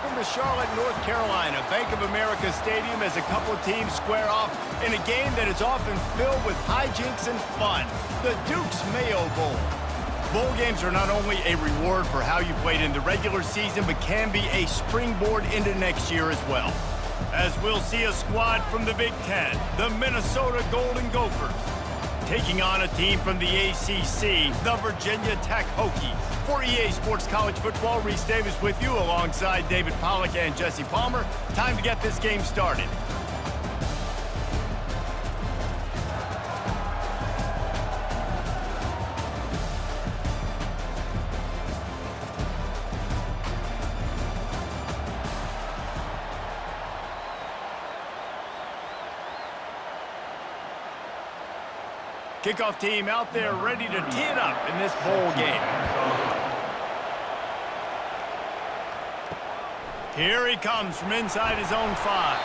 Welcome to Charlotte, North Carolina, Bank of America Stadium, as a couple of teams square off in a game that is often filled with hijinks and fun. The Duke's Mayo Bowl. Bowl games are not only a reward for how you played in the regular season, but can be a springboard into next year as well. As we'll see a squad from the Big Ten, the Minnesota Golden Gophers, taking on a team from the ACC, the Virginia Tech Hokies. For EA Sports College Football, Reese Davis with you alongside David Pollack and Jesse Palmer. Time to get this game started. Kickoff team out there ready to tee it up in this bowl game. Here he comes from inside his own 5.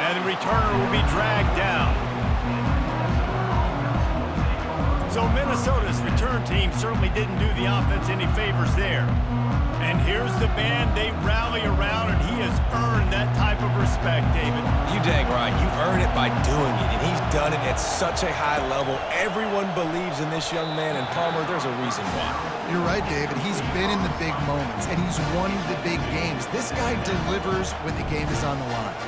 And the returner will be dragged down. So Minnesota's return team certainly didn't do the offense any favors there. And here's the band they rally around, and he has earned that type of respect, David. You dang right. You earn it by doing it, and he's done it at such a high level. Everyone believes in this young man, and Palmer, there's a reason why. You're right, David. He's been in the big moments, and he's won the big games. This guy delivers when the game is on the line.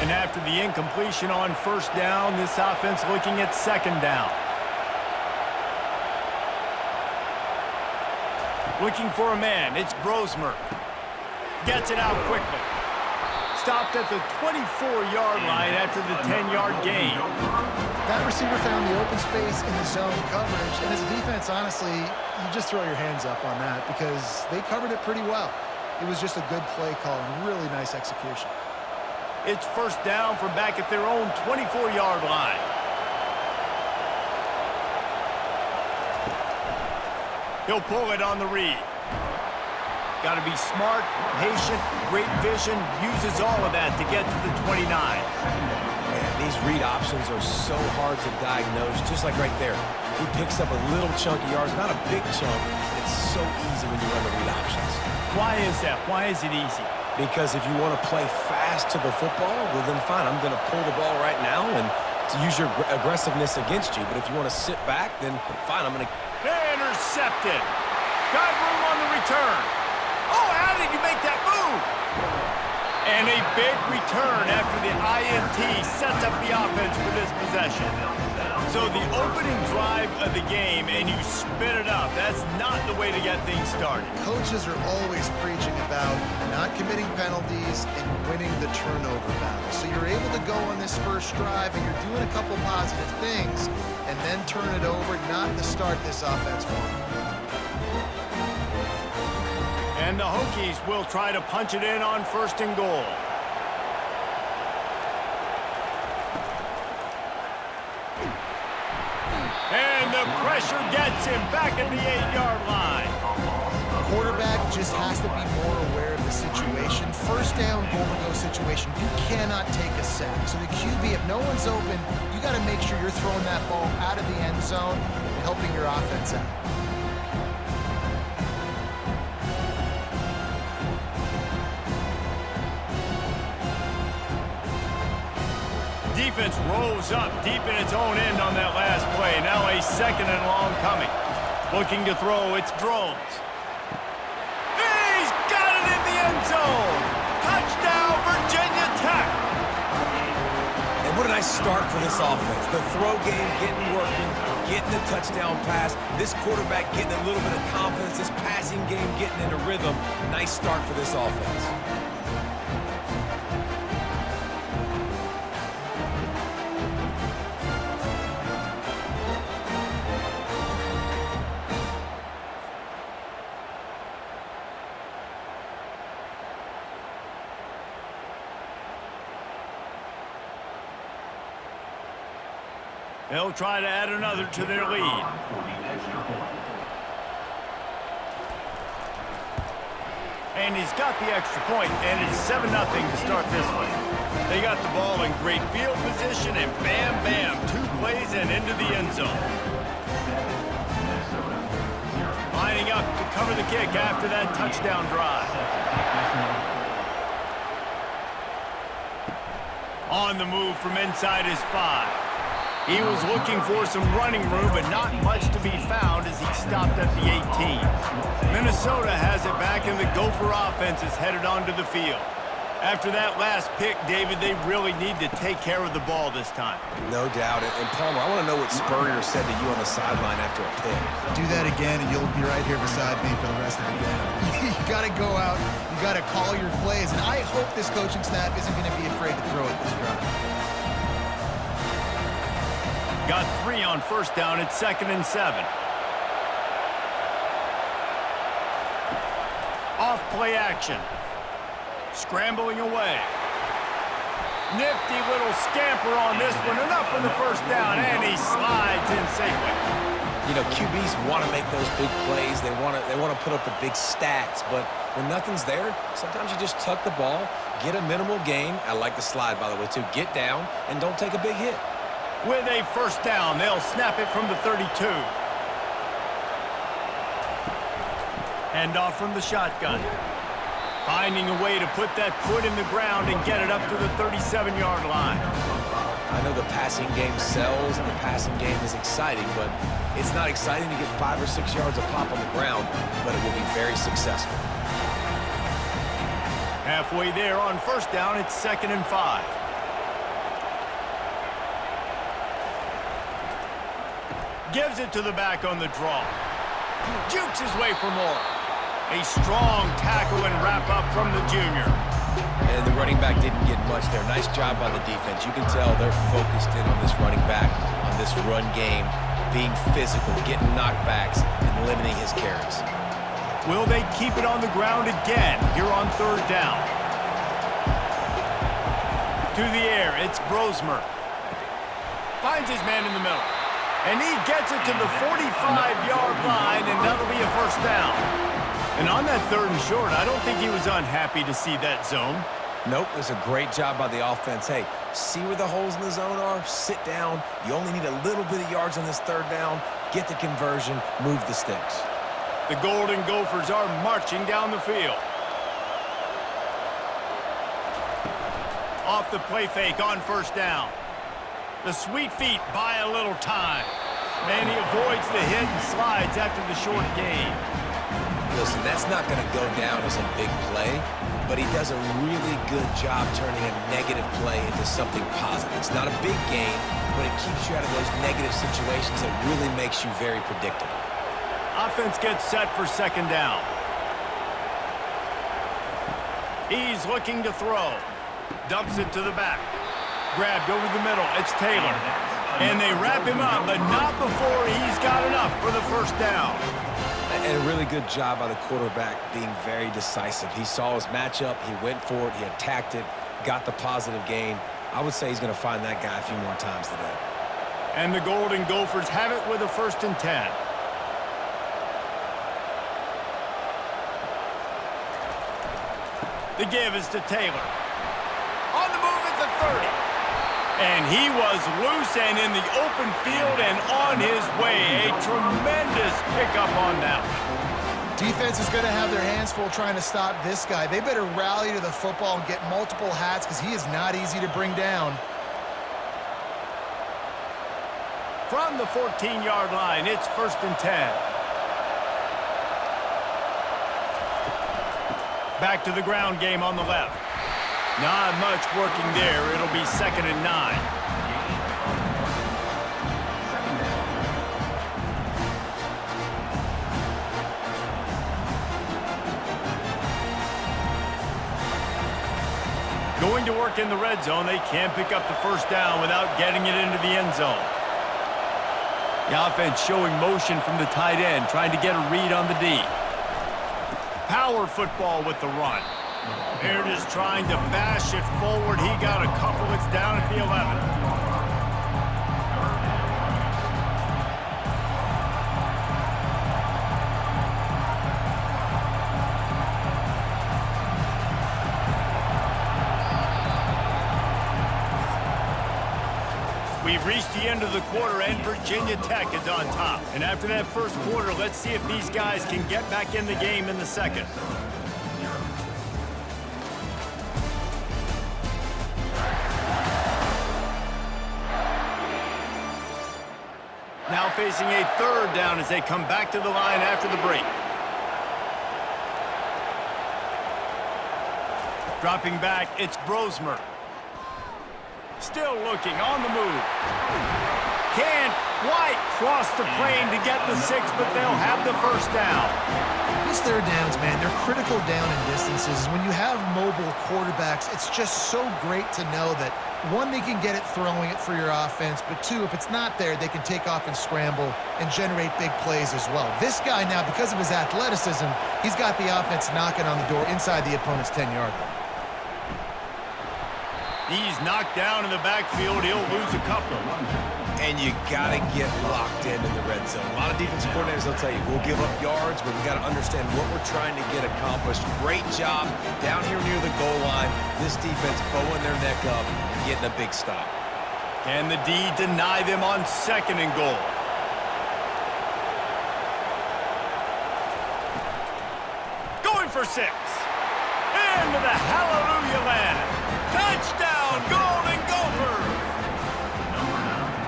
And after the incompletion on first down, this offense looking at second down. Looking for a man, it's Brosmer. Gets it out quickly. Stopped at the 24-yard line after the 10-yard gain. That receiver found the open space in the zone coverage, and as a defense, honestly, you just throw your hands up on that because they covered it pretty well. It was just a good play call and really nice execution. It's first down from back at their own 24-yard line. He'll pull it on the read. Got to be smart, patient, great vision, uses all of that to get to the 29. Man, these read options are so hard to diagnose, just like right there. He picks up a little chunk of yards, not a big chunk. It's so easy when you run the read options. Why is that? Why is it easy? Because if you want to play fast to the football, well then fine, I'm going to pull the ball right now and to use your aggressiveness against you. But if you want to sit back, then fine, I'm going to... Intercepted. Got room on the return. Oh, how did you make that move? And a big return after the INT sets up the offense for this possession. So the opening drive of the game, and you spit it up. That's not the way to get things started. Coaches are always preaching about not committing penalties and winning the turnover battle. So you're able to go on this first drive, and you're doing a couple positive things, and then turn it over, not to start this offense wrong. And the Hokies will try to punch it in on first and goal. And the pressure gets him back at the 8-yard line. The quarterback just has to be more aware of the situation. First down, goal-to-go situation, you cannot take a sack. So the QB, if no one's open, you got to make sure you're throwing that ball out of the end zone and helping your offense out. Defense rose up deep in its own end on that last play. Now a second and long coming. Looking to throw, it's Drones. He's got it in the end zone. Touchdown, Virginia Tech. And what a nice start for this offense. The throw game getting working, getting the touchdown pass. This quarterback getting a little bit of confidence. This passing game getting into rhythm. Nice start for this offense. They'll try to add another to their lead. And he's got the extra point, and it's 7-0 to start this one. They got the ball in great field position, and bam, bam, 2 plays and into the end zone. up to cover the kick after that touchdown drive. On the move from inside his 5. He was looking for some running room, but not much to be found as he stopped at the 18. Minnesota has it back, and the Gopher offense is headed onto the field. After that last pick, David, they really need to take care of the ball this time. No doubt. And Palmer, I want to know what Spurrier said to you on the sideline after a pick. Do that again, and you'll be right here beside me for the rest of the game. You got to go out. You got to call your plays. And I hope this coaching staff isn't going to be afraid to throw it this drive. Got 3 on first down. It's 2nd and 7. Off play action. Scrambling away. Nifty little scamper on this one. Enough for the first down, and he slides in safely. You know, QBs want to make those big plays. They want to put up the big stats, but when nothing's there, sometimes you just tuck the ball, get a minimal gain. I like the slide, by the way, too. Get down and don't take a big hit. With a first down, they'll snap it from the 32. Hand off from the shotgun. Finding a way to put that foot in the ground and get it up to the 37-yard line. I know the passing game sells and the passing game is exciting, but it's not exciting to get 5 or 6 yards of pop on the ground, but it will be very successful. Halfway there on first down, it's 2nd and 5. Gives it to the back on the draw. Jukes his way for more. A strong tackle and wrap-up from the junior. And the running back didn't get much there. Nice job by the defense. You can tell they're focused in on this running back, on this run game, being physical, getting knockbacks, and limiting his carries. Will they keep it on the ground again here on 3rd down? To the air, it's Brosmer. Finds his man in the middle. And he gets it to the 45-yard line, and that'll be a first down. And on that 3rd and short, I don't think he was unhappy to see that zone. Nope, it was a great job by the offense. Hey, see where the holes in the zone are? Sit down. You only need a little bit of yards on this 3rd down. Get the conversion. Move the sticks. The Golden Gophers are marching down the field. Off the play fake on first down. The sweet feet buy a little time. And he avoids the hit and slides after the short gain. Listen, that's not going to go down as a big play, but he does a really good job turning a negative play into something positive. It's not a big gain, but it keeps you out of those negative situations that really makes you very predictable. Offense gets set for 2nd down. He's looking to throw. Dumps it to the back. Grabbed over the middle. It's Taylor. And they wrap him up, but not before he's got enough for the first down. And a really good job by the quarterback being very decisive. He saw his matchup, he went for it, he attacked it, got the positive gain. I would say he's going to find that guy a few more times today. And the Golden Gophers have it with a 1st and 10. The give is to Taylor. On the move at the 30. And he was loose and in the open field and on his way. A tremendous pickup on that one. Defense is going to have their hands full trying to stop this guy. They better rally to the football and get multiple hats because he is not easy to bring down. From the 14-yard line, it's 1st and 10. Back to the ground game on the left. Not much working there. It'll be 2nd and 9. Going to work in the red zone. They can't pick up the first down without getting it into the end zone. The offense showing motion from the tight end, trying to get a read on the D. Power football with the run. Here it is trying to bash it forward. He got a couple. It's down at the 11. We've reached the end of the quarter, and Virginia Tech is on top. And after that first quarter, let's see if these guys can get back in the game in the second. Now facing a third down as they come back to the line after the break. Dropping back, it's Brosmer. Still looking, on the move. Can't quite cross the plane to get the 6, but they'll have the first down. These third downs, man, they're critical down in distances. When you have mobile quarterbacks, it's just so great to know that, one, they can get it throwing it for your offense, but two, if it's not there, they can take off and scramble and generate big plays as well. This guy now, because of his athleticism, he's got the offense knocking on the door inside the opponent's 10-yard line. He's knocked down in the backfield. He'll lose a couple. And you got to get locked in the red zone. A lot of defensive coordinators will tell you, we'll give up yards, but we got to understand what we're trying to get accomplished. Great job down here near the goal line. This defense bowing their neck up and getting a big stop. Can the D deny them on 2nd and goal? Going for 6. Into the hallelujah land. Touchdown, Golden Gophers!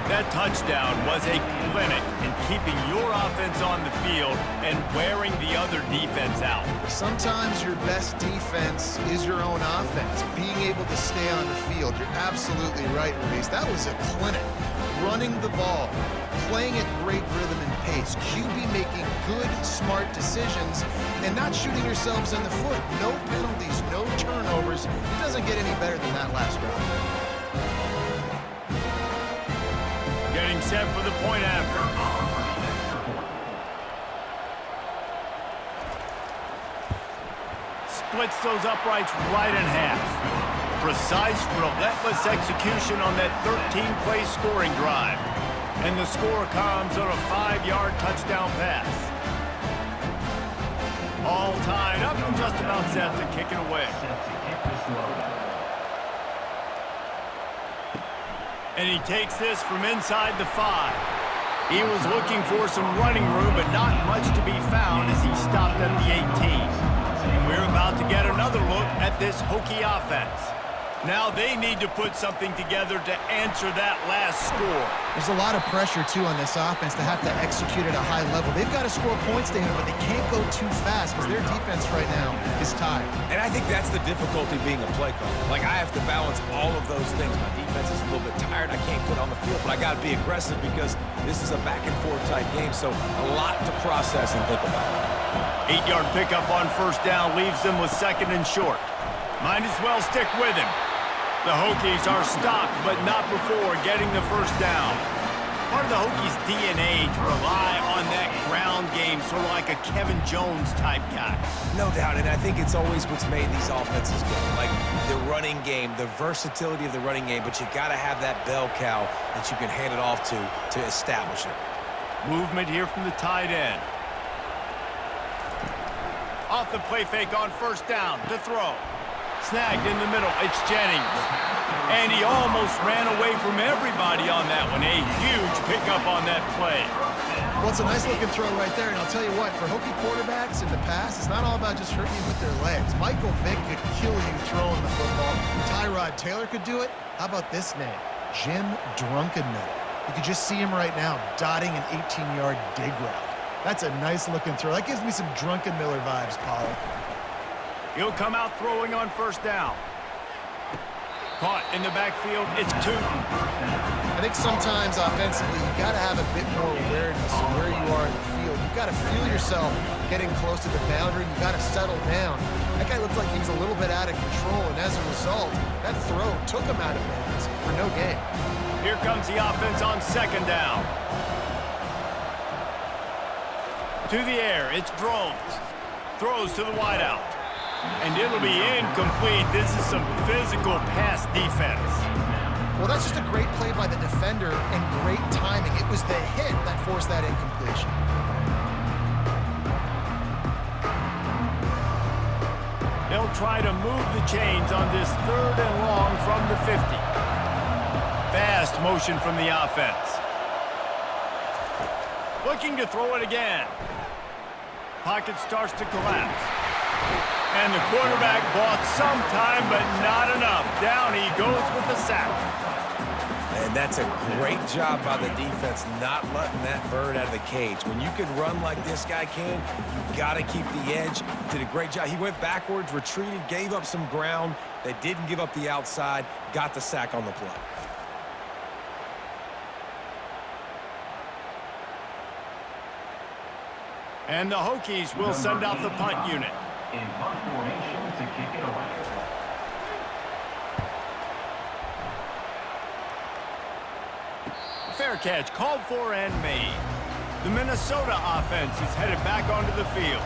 That touchdown was a clinic in keeping your offense on the field and wearing the other defense out. Sometimes your best defense is your own offense, being able to stay on the field. You're absolutely right, Reese. That was a clinic. Running the ball, playing at great rhythm and pace, QB making good, smart decisions, and not shooting yourselves in the foot. No penalties, no turnovers. It doesn't get any better than that last drive. Getting set for the point after. Splits those uprights right in half. Precise, relentless execution on that 13-play scoring drive. And the score comes on a 5-yard touchdown pass. All tied up and just about set to kick it away. And he takes this from inside the 5. He was looking for some running room, but not much to be found as he stopped at the 18. And we're about to get another look at this Hokie offense. Now they need to put something together to answer that last score. There's a lot of pressure, too, on this offense to have to execute at a high level. They've got to score points to him, but they can't go too fast because their defense right now is tired. And I think that's the difficulty being a play caller. Like, I have to balance all of those things. My defense is a little bit tired. I can't put on the field, but I got to be aggressive because this is a back-and-forth type game, so a lot to process and think about. 8-yard pickup on first down leaves them with 2nd and short. Might as well stick with him. The Hokies are stopped, but not before getting the first down. Part of the Hokies' DNA to rely on that ground game, sort of like a Kevin Jones-type guy. No doubt, and I think it's always what's made these offenses go. Like the running game, the versatility of the running game, but you got to have that bell cow that you can hand it off to establish it. Movement here from the tight end. Off the play fake on first down to throw. Snagged in the middle, it's Jennings. And he almost ran away from everybody on that one. A huge pickup on that play. Well, it's a nice-looking throw right there, and I'll tell you what, for Hokie quarterbacks in the past, it's not all about just hurting you with their legs. Michael Vick could kill you throwing the football. Tyrod Taylor could do it. How about this name? Jim Drunkenmiller. You can just see him right now dotting an 18-yard dig route. That's a nice-looking throw. That gives me some Drunkenmiller vibes, Paul. He'll come out throwing on first down. Caught in the backfield, it's Tootin. I think sometimes offensively, you got to have a bit more awareness of where you are in the field. You've got to feel yourself getting close to the boundary. You got to settle down. That guy looked like he was a little bit out of control, and as a result, that throw took him out of bounds for no gain. Here comes the offense on 2nd down. To the air, it's Drones. Throws to the wideout. And it'll be incomplete. This is some physical pass defense. Well, that's just a great play by the defender and great timing. It was the hit that forced that incompletion. They'll try to move the chains on this 3rd and long from the 50. Fast motion from the offense. Looking to throw it again. Pocket starts to collapse. And the quarterback bought some time, but not enough. Down he goes with the sack. And that's a great job by the defense not letting that bird out of the cage. When you can run like this guy can, you got to keep the edge. Did a great job. He went backwards, retreated, gave up some ground. They didn't give up the outside, got the sack on the play. And the Hokies will send out the punt unit. In punt formation to kick it away. Fair catch called for and made. The Minnesota offense is headed back onto the field.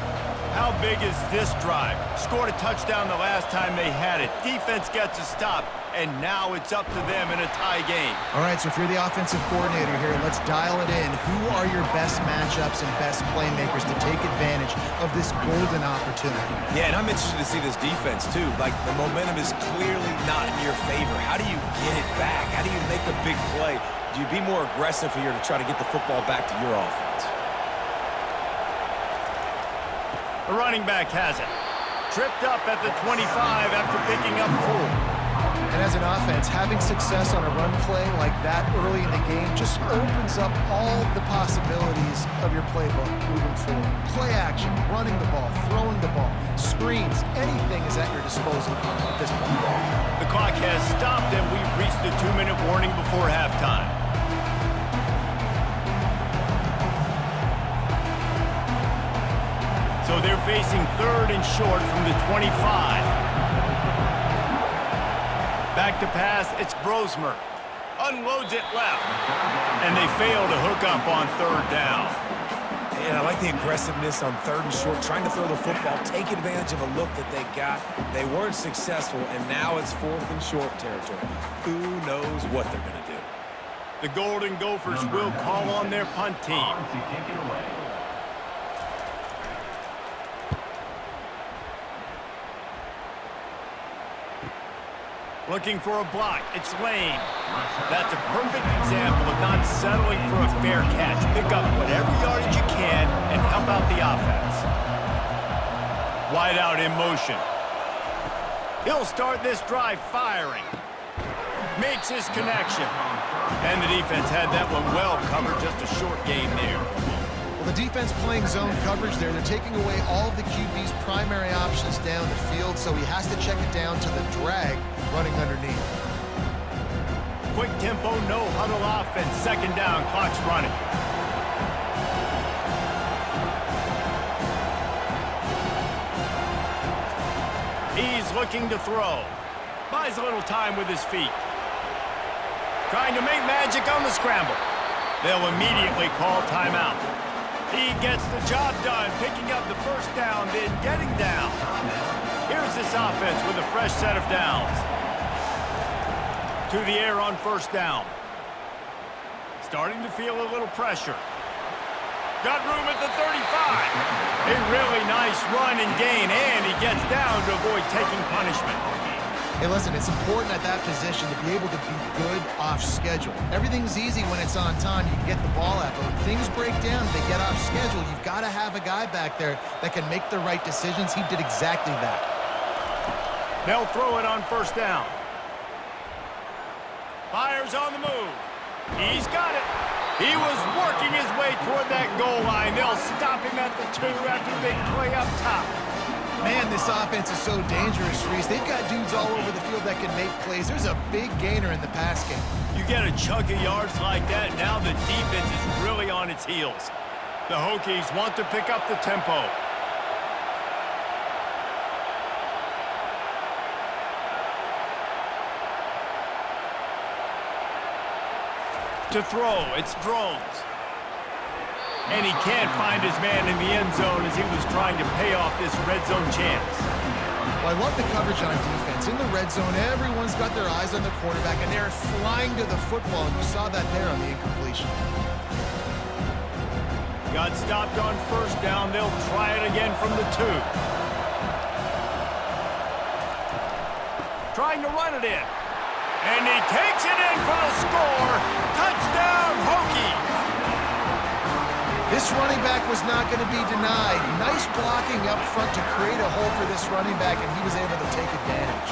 How big is this drive? Scored a touchdown the last time they had it. Defense gets a stop, and now it's up to them in a tie game. All right, so if you're the offensive coordinator here, let's dial it in. Who are your best matchups and best playmakers to take advantage of this golden opportunity? Yeah, and I'm interested to see this defense, too. Like, the momentum is clearly not in your favor. How do you get it back? How do you make a big play? Do you be more aggressive here to try to get the football back to your offense? The running back has it. Tripped up at the 25 after picking up 4. And as an offense, having success on a run play like that early in the game just opens up all the possibilities of your playbook moving forward. Play action, running the ball, throwing the ball, screens, anything is at your disposal at this point. The clock has stopped, and we've reached the 2-minute warning before halftime. So they're facing 3rd and short from the 25. Back to pass, it's Brosmer. Unloads it left. And they fail to hook up on 3rd down. And I like the aggressiveness on 3rd and short, trying to throw the football, take advantage of a look that they got. They weren't successful, and now it's 4th and short territory. Who knows what they're going to do? The Golden Gophers will call on their punt team. To kick it away. Looking for a block. It's Lane. That's a perfect example of not settling for a fair catch. Pick up whatever yardage you can and help out the offense. Wide out in motion. He'll start this drive firing. Makes his connection. And the defense had that one well covered. Just a short game there. Well, the defense playing zone coverage there. They're taking away all of the QB's primary options down the field, so he has to check it down to the drag running underneath. Quick tempo, no huddle offense. 2nd down, clock's running. He's looking to throw. Buys a little time with his feet. Trying to make magic on the scramble. They'll immediately call timeout. He gets the job done, picking up the 1st down, then getting down. Here's this offense with a fresh set of downs. To the air on 1st down. Starting to feel a little pressure. Got room at the 35. A really nice run and gain, and he gets down to avoid taking punishment. Hey, listen, it's important at that position to be able to be good off schedule. Everything's easy when it's on time. You can get the ball out, but when things break down, they get off schedule. You've got to have a guy back there that can make the right decisions. He did exactly that. They'll throw it on 1st down. Fires on the move. He's got it. He was working his way toward that goal line. They'll stop him at the 2 after the big play up top. Man, this offense is so dangerous, Reese. They've got dudes all over the field that can make plays. There's a big gainer in the pass game. You get a chunk of yards like that, now the defense is really on its heels. The Hokies want to pick up the tempo. To throw, it's Drones. And he can't find his man in the end zone as he was trying to pay off this red zone chance. Well, I love the coverage on defense. In the red zone, everyone's got their eyes on the quarterback, and they're flying to the football, and you saw that there on the incompletion. Got stopped on 1st down. They'll try it again from the 2. Trying to run it in. And he takes it in for the score. Touchdown, Hokies. This running back was not going to be denied. Nice blocking up front to create a hole for this running back, and he was able to take advantage.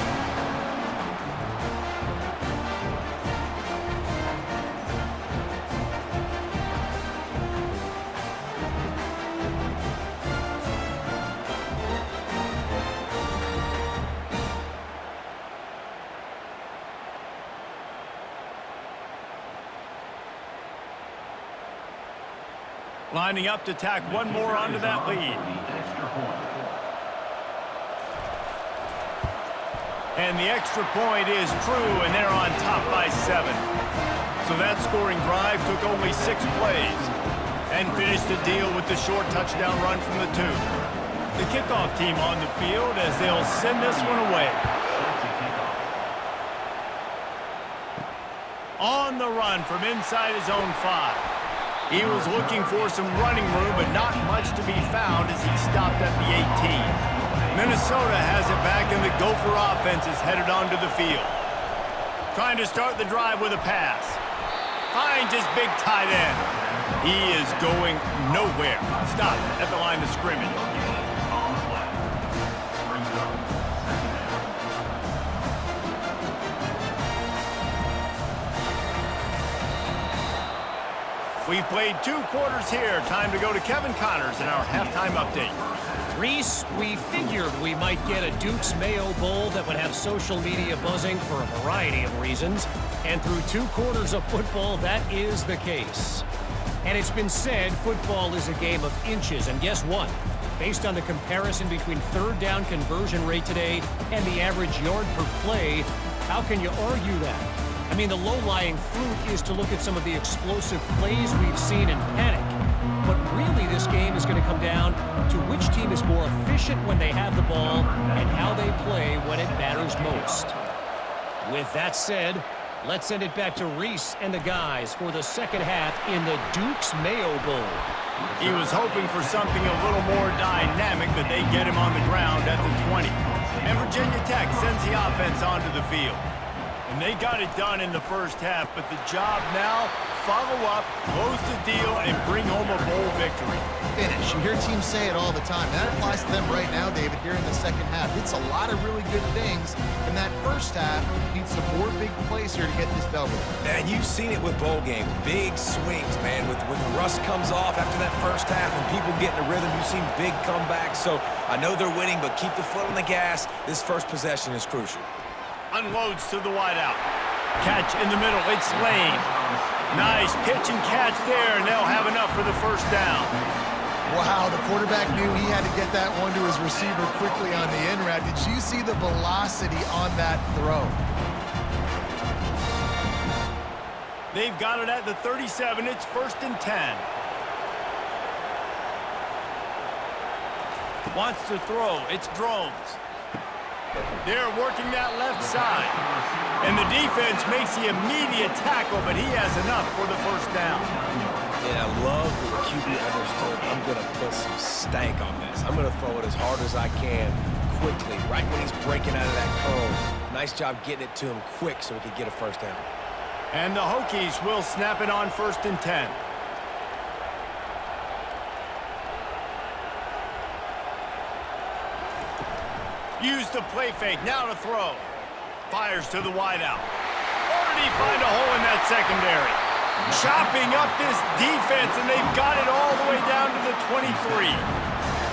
Lining up to tack one more onto that lead. And the extra point is true, and they're on top by 7. So that scoring drive took only 6 plays and finished the deal with the short touchdown run from the 2. The kickoff team on the field as they'll send this one away. On the run from inside his own 5. He was looking for some running room, but not much to be found as he stopped at the 18. Minnesota has it back, and the Gopher offense is headed onto the field. Trying to start the drive with a pass. Finds his big tight end. He is going nowhere. Stop at the line of scrimmage. We've played 2 quarters here. Time to go to Kevin Connors in our halftime update. Reese, we figured we might get a Duke's Mayo Bowl that would have social media buzzing for a variety of reasons. And through 2 quarters of football, that is the case. And it's been said football is a game of inches. And guess what? Based on the comparison between third down conversion rate today and the average yard per play, how can you argue that? I mean, the low-lying fruit is to look at some of the explosive plays we've seen in panic. But really, this game is going to come down to which team is more efficient when they have the ball and how they play when it matters most. With that said, let's send it back to Reese and the guys for the second half in the Duke's Mayo Bowl. He was hoping for something a little more dynamic, but they get him on the ground at the 20. And Virginia Tech sends the offense onto the field. And they got it done in the first half, but the job now, follow up, close the deal, and bring home a bowl victory. Finish. You hear teams say it all the time. That applies to them right now, David, here in the second half. It's a lot of really good things in that first half. Need some more big plays here to get this double. And you've seen it with bowl games. Big swings, man. When the rust comes off after that first half and people get in a rhythm, you've seen big comebacks. So I know they're winning, but keep the foot on the gas. This first possession is crucial. Unloads to the wideout. Catch in the middle. It's Lane. Nice pitch and catch there, and they'll have enough for the first down. Wow, the quarterback knew he had to get that one to his receiver quickly on the in route. Did you see the velocity on that throw? They've got it at the 37. It's 1st and 10. Wants to throw. It's Drones. They're working that left side. And the defense makes the immediate tackle, but he has enough for the first down. Yeah, I love that the QB understood I'm going to put some stank on this. I'm going to throw it as hard as I can quickly, right when he's breaking out of that curl. Nice job getting it to him quick so he could get a first down. And the Hokies will snap it on 1st and 10. Use the play fake, now to throw. Fires to the wideout. Or did he find a hole in that secondary? Chopping up this defense, and they've got it all the way down to the 23.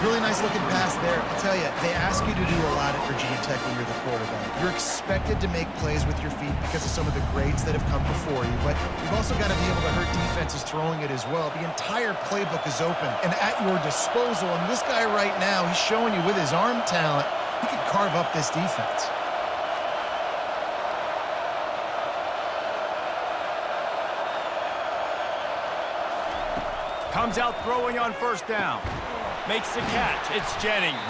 Really nice looking pass there. I'll tell you, they ask you to do a lot at Virginia Tech when you're the quarterback. You're expected to make plays with your feet because of some of the greats that have come before you, but you've also got to be able to hurt defenses throwing it as well. The entire playbook is open and at your disposal, and this guy right now, he's showing you with his arm talent, he could carve up this defense. Comes out throwing on 1st down. Makes the catch. It's Jennings.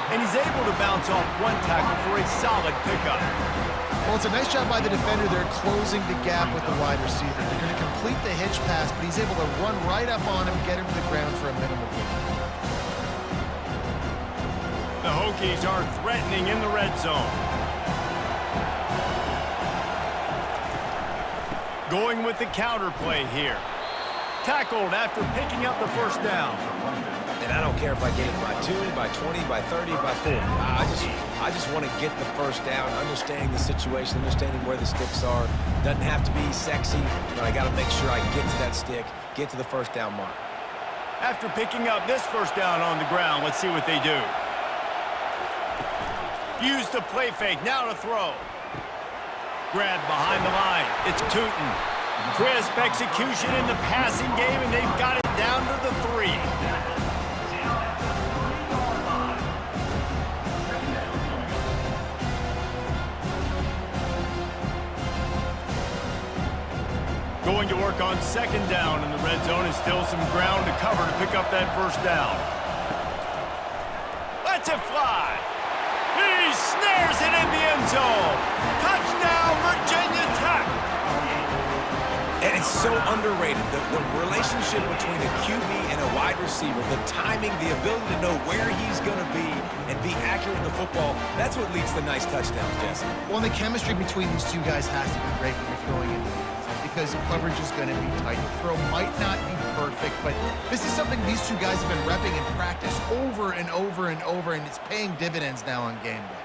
And he's able to bounce off one tackle for a solid pickup. Well, it's a nice job by the defender there closing the gap with the wide receiver. They're going to complete the hitch pass, but he's able to run right up on him, get him to the ground for a minimal gain. The Hokies are threatening in the red zone. Going with the counter play here. Tackled after picking up the first down. And I don't care if I get it by 2, by 20, by 30, by 40. I just want to get the first down, understanding the situation, understanding where the sticks are. Doesn't have to be sexy, but I got to make sure I get to that stick, get to the first down mark. After picking up this first down on the ground, let's see what they do. Use the play fake, now to throw. Grab behind the line, it's Tootin. Crisp execution in the passing game, and they've got it down to the 3. Going to work on second down in the red zone, and still some ground to cover to pick up that first down. Lets it fly. He snares it in the end zone. Touchdown, Virginia Tech. And it's so underrated, the relationship between a QB and a wide receiver, the timing, the ability to know where he's going to be and be accurate in the football, that's what leads to nice touchdowns, Jesse. Well, the chemistry between these two guys has to be great when you're throwing in the end zone, because coverage is going to be tight. The throw might not be perfect, but this is something these two guys have been repping in practice over and over and over, and it's paying dividends now on game day.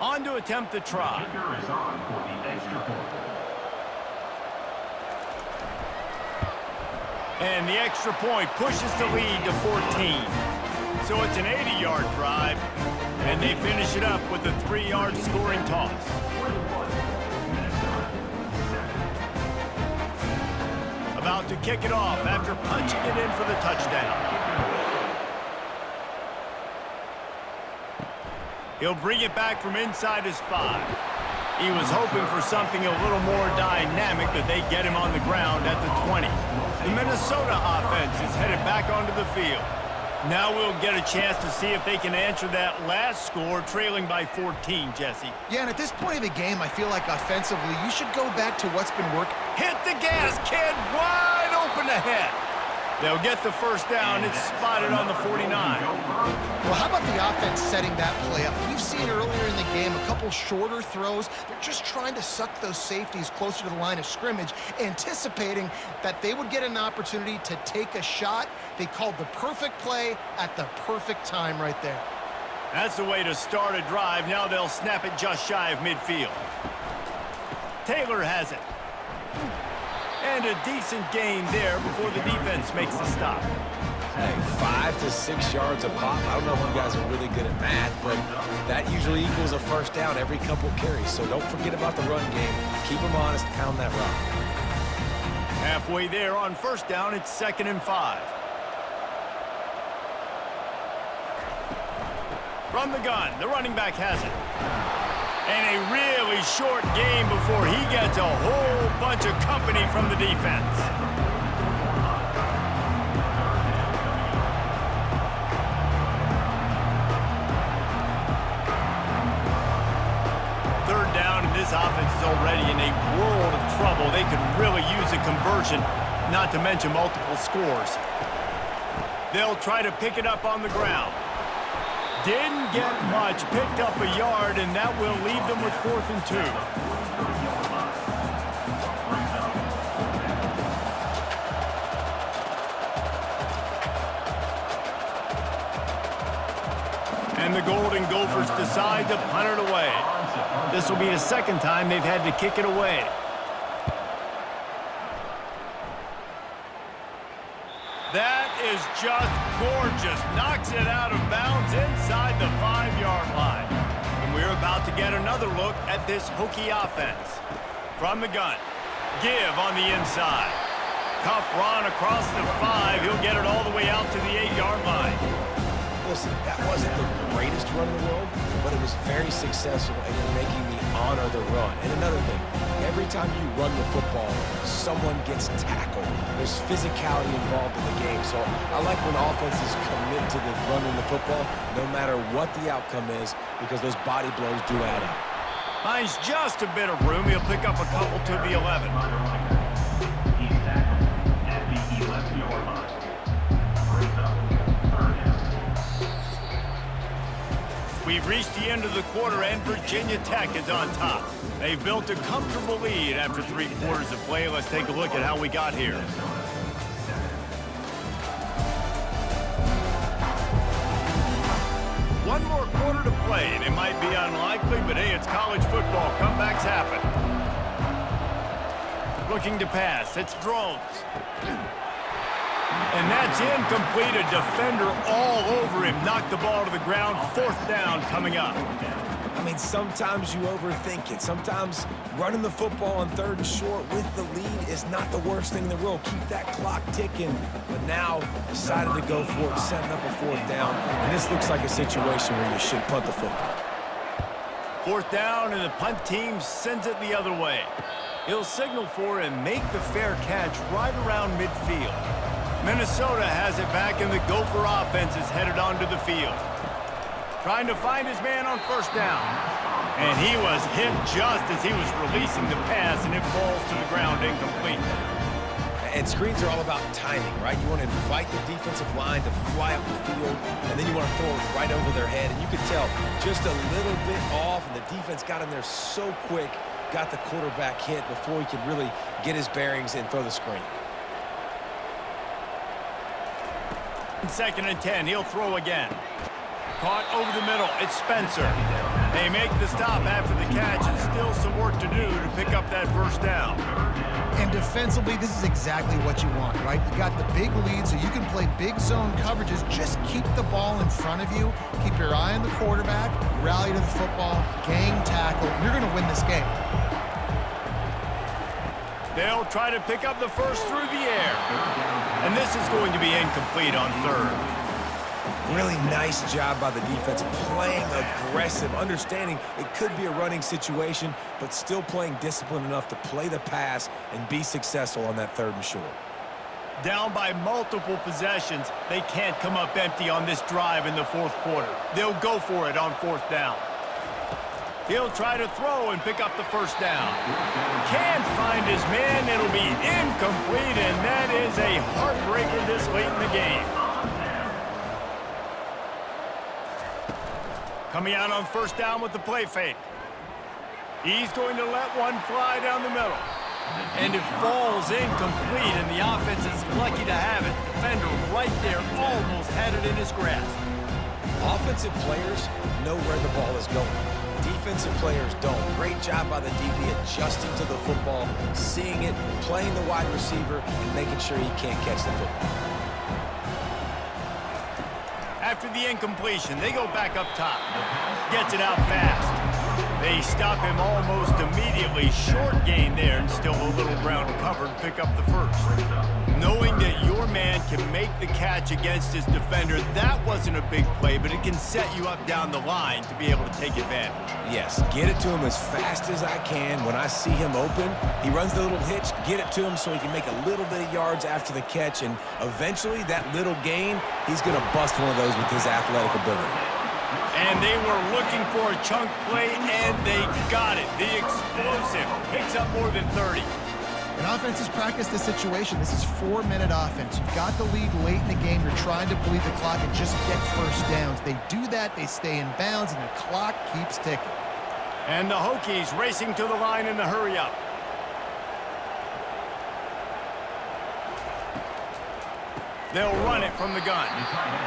On to attempt the try. Kicker is on for the extra point. And the extra point pushes the lead to 14. So it's an 80-yard drive, and they finish it up with a 3-yard scoring toss. About to kick it off after punching it in for the touchdown. He'll bring it back from inside his 5. He was hoping for something a little more dynamic, but they get him on the ground at the 20. The Minnesota offense is headed back onto the field. Now we'll get a chance to see if they can answer that last score, trailing by 14, Jesse. Yeah, and at this point of the game, I feel like offensively, you should go back to what's been working. Hit the gas, kid! Wide open ahead. They'll get the first down. It's spotted on the 49. Well, how about the offense setting that play up? We've seen earlier in the game a couple shorter throws. They're just trying to suck those safeties closer to the line of scrimmage, anticipating that they would get an opportunity to take a shot. They called the perfect play at the perfect time right there. That's the way to start a drive. Now they'll snap it just shy of midfield. Taylor has it. And a decent gain there before the defense makes the stop. Hey, 5 to 6 yards a pop. I don't know if you guys are really good at math, but that usually equals a first down every couple carries. So don't forget about the run game. Keep them honest, pound that rock. Halfway there on first down, it's 2nd and 5. From the gun, the running back has it. And a really short game before he gets a whole bunch of company from the defense. Third down, and this offense is already in a world of trouble. They could really use a conversion, not to mention multiple scores. They'll try to pick it up on the ground. Didn't get much, picked up a yard, and that will leave them with 4th and 2. And the Golden Gophers decide to punt it away. This will be the 2nd time they've had to kick it away. That is just gorgeous. Knocks it out of bounds inside the 5-yard line. And we're about to get another look at this Hokie offense. From the gun. Give on the inside. Tough run across the 5. He'll get it all the way out to the 8-yard line. Listen, that wasn't the greatest run in the world, but it was very successful, and you're making me honor the run. And another thing, every time you run the football, someone gets tackled. There's physicality involved in the game. So I like when offenses commit to the running the football, no matter what the outcome is, because those body blows do add up. Finds just a bit of room. He'll pick up a couple to the 11. He's tackled at the 11-yard line. Brings up 3rd down. reached the end of the quarter, and Virginia Tech is on top. They've built a comfortable lead after 3 quarters of play. Let's take a look at how we got here. One more quarter to play, and it might be unlikely, but hey, it's college football. Comebacks happen. Looking to pass. It's Drones. And that's incomplete. A defender all over him. Knocked the ball to the ground. 4th down coming up. I mean, sometimes you overthink it. Sometimes running the football on 3rd and short with the lead is not the worst thing in the world. Keep that clock ticking. But now, decided to go for it, setting up a 4th down. And this looks like a situation where you should punt the football. 4th down, and the punt team sends it the other way. He'll signal for and make the fair catch right around midfield. Minnesota has it back, and the Gopher offense is headed onto the field. Trying to find his man on 1st down. And he was hit just as he was releasing the pass, and it falls to the ground incomplete. And screens are all about timing, right? You want to invite the defensive line to fly up the field, and then you want to throw it right over their head. And you could tell just a little bit off, and the defense got in there so quick, got the quarterback hit before he could really get his bearings and throw the screen. 2nd and 10, he'll throw again. Caught over the middle, it's Spencer. They make the stop after the catch, and still some work to do to pick up that 1st down. And defensively, this is exactly what you want, right? You got the big lead, so you can play big zone coverages. Just keep the ball in front of you. Keep your eye on the quarterback, rally to the football, gang tackle. You're going to win this game. They'll try to pick up the 1st through the air. And this is going to be incomplete on 3rd. Really nice job by the defense, playing aggressive, understanding it could be a running situation, but still playing disciplined enough to play the pass and be successful on that 3rd and short. Down by multiple possessions, they can't come up empty on this drive in the 4th quarter. They'll go for it on 4th down. He'll try to throw and pick up the 1st down. Can't find his man. It'll be incomplete, and that is a heartbreaker this late in the game. Coming out on 1st down with the play fake. He's going to let one fly down the middle. And it falls incomplete, and the offense is lucky to have it. Defender right there almost had it in his grasp. Offensive players know where the ball is going. Defensive players don't. Great job by the DB adjusting to the football, seeing it, playing the wide receiver, and making sure he can't catch the football. After the incompletion, they go back up top. Gets it out fast. They stop him almost immediately. Short gain there, and still a little ground covered to pick up the 1st. Knowing that your man can make the catch against his defender, that wasn't a big play, but it can set you up down the line to be able to take advantage. Yes, get it to him as fast as I can. When I see him open, he runs the little hitch, get it to him so he can make a little bit of yards after the catch, and eventually that little gain, he's going to bust one of those with his athletic ability. And they were looking for a chunk play, and they got it. The explosive picks up more than 30. And offenses practice this situation. This is 4-minute offense. You've got the lead late in the game. You're trying to bleed the clock and just get 1st downs. They do that, they stay in bounds, and the clock keeps ticking. And the Hokies racing to the line in the hurry-up. They'll run it from the gun.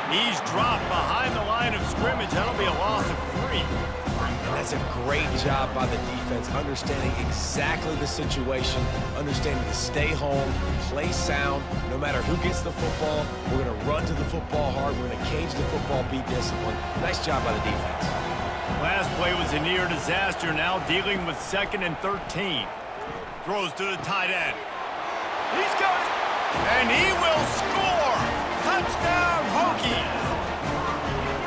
He's dropped behind the line of scrimmage. That'll be a loss of 3. And that's a great job by the defense, understanding exactly the situation, understanding to stay home, play sound. No matter who gets the football, we're going to run to the football hard. We're going to cage the football, be disciplined. Nice job by the defense. Last play was a near disaster. Now dealing with 2nd and 13. Throws to the tight end. He's got it. And he will score! Touchdown, Hokies!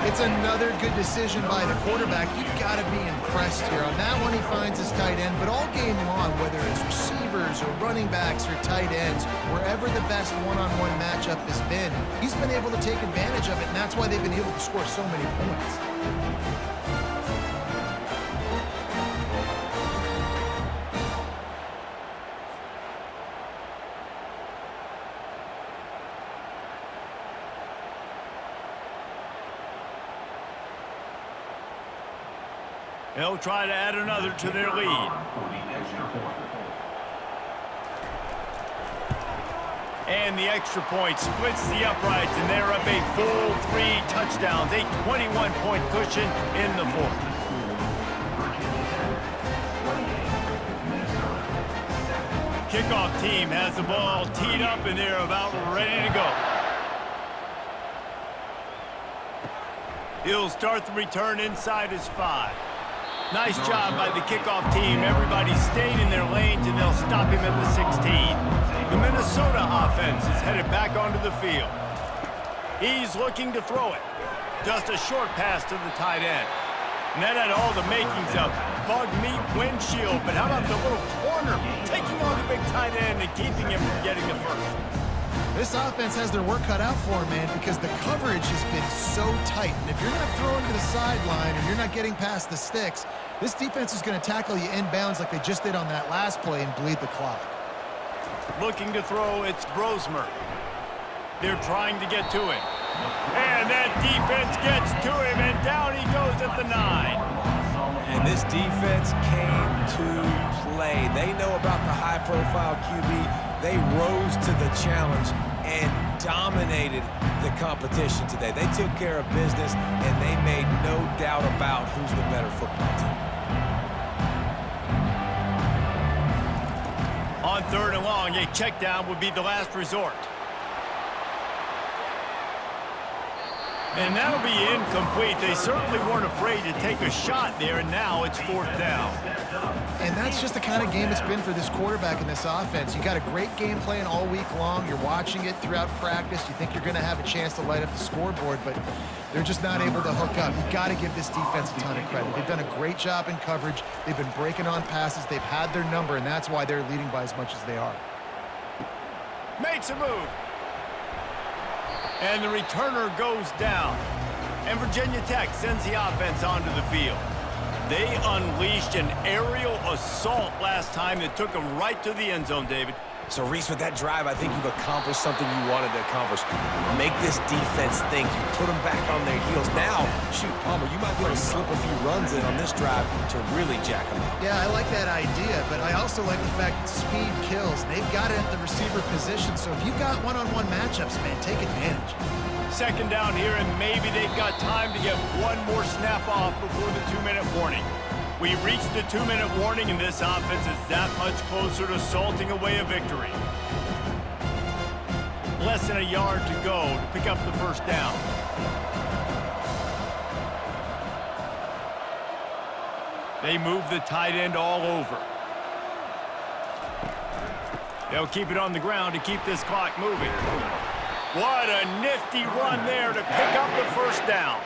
It's another good decision by the quarterback. You've got to be impressed here. On that one, he finds his tight end, but all game long, whether it's receivers or running backs or tight ends, wherever the best one-on-one matchup has been, he's been able to take advantage of it, and that's why they've been able to score so many points. They'll try to add another to their lead. For the extra point. And the extra point splits the uprights, and they're up a full 3 touchdowns, a 21-point cushion in the fourth. Kickoff team has the ball teed up, and they're about ready to go. He'll start the return inside his 5. Nice job by the kickoff team. Everybody stayed in their lanes, and they'll stop him at the 16. The Minnesota offense is headed back onto the field. He's looking to throw it. Just a short pass to the tight end. And that had all the makings of bug meat windshield. But how about the little corner taking on the big tight end and keeping him from getting the first? This offense has their work cut out for them, man, because the coverage has been so tight. And if you're not throwing to the sideline or you're not getting past the sticks, this defense is going to tackle you inbounds like they just did on that last play and bleed the clock. Looking to throw, it's Brosmer. They're trying to get to him. And that defense gets to him, and down he goes at the 9. And this defense came to play. They know about the high-profile QB. They rose to the challenge and dominated the competition today. They took care of business, and they made no doubt about who's the better football team. On 3rd and long, a check down would be the last resort. And that'll be incomplete. They certainly weren't afraid to take a shot there, and now it's 4th down. And that's just the kind of game it's been for this quarterback in this offense. You got a great game plan all week long. You're watching it throughout practice. You think you're going to have a chance to light up the scoreboard, but they're just not able to hook up. You got to give this defense a ton of credit. They've done a great job in coverage. They've been breaking on passes. They've had their number, and that's why they're leading by as much as they are. Makes a move. And the returner goes down. And Virginia Tech sends the offense onto the field. They unleashed an aerial assault last time that took them right to the end zone, David. So, Reese, with that drive, I think you've accomplished something you wanted to accomplish. Make this defense think. You put them back on their heels. Now, shoot, Palmer, you might be able to slip a few runs in on this drive to really jack them up. Yeah, I like that idea, but I also like the fact that speed kills. They've got it at the receiver position, so if you've got one-on-one matchups, man, take advantage. 2nd down here, and maybe they've got time to get one more snap off before the 2-minute warning. We reached the 2-minute warning, and this offense is that much closer to salting away a victory. Less than a yard to go to pick up the 1st down. They move the tight end all over. They'll keep it on the ground to keep this clock moving. What a nifty run there to pick up the 1st down.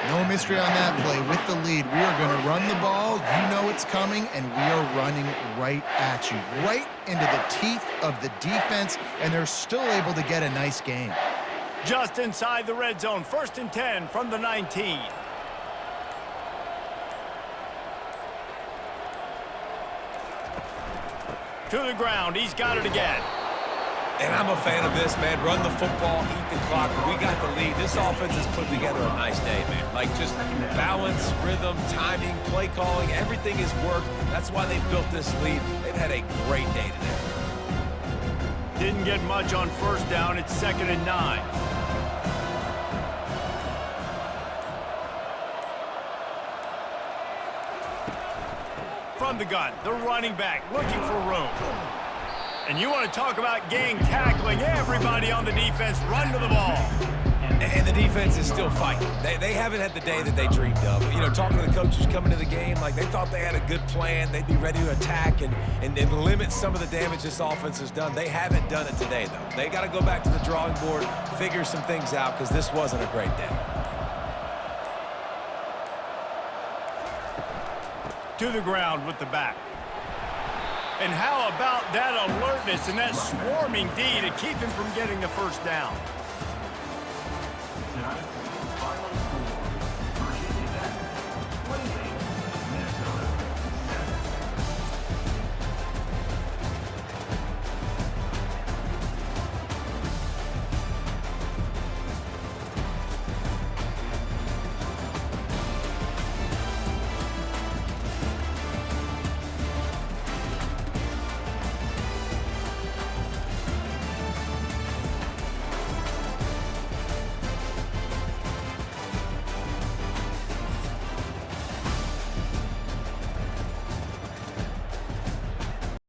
No mystery on that play. With the lead, we are going to run the ball. You know it's coming, and we are running right at you. Right into the teeth of the defense, and they're still able to get a nice gain. Just inside the red zone. 1st and 10 from the 19. To the ground. He's got it again. And I'm a fan of this, man. Run the football, eat the clock. We got the lead. This offense has put together a nice day, man. Like, just balance, rhythm, timing, play calling, everything has worked. That's why they built this lead. They've had a great day today. Didn't get much on 1st down. It's 2nd and 9. From the gun, the running back looking for room. And you want to talk about gang tackling. Everybody on the defense run to the ball. And the defense is still fighting. They haven't had the day that they dreamed of. You know, talking to the coaches coming to the game, like they thought they had a good plan. They'd be ready to attack and limit some of the damage this offense has done. They haven't done it today, though. They got to go back to the drawing board, figure some things out, because this wasn't a great day. To the ground with the back. And how about that alertness and that swarming D to keep him from getting the 1st down?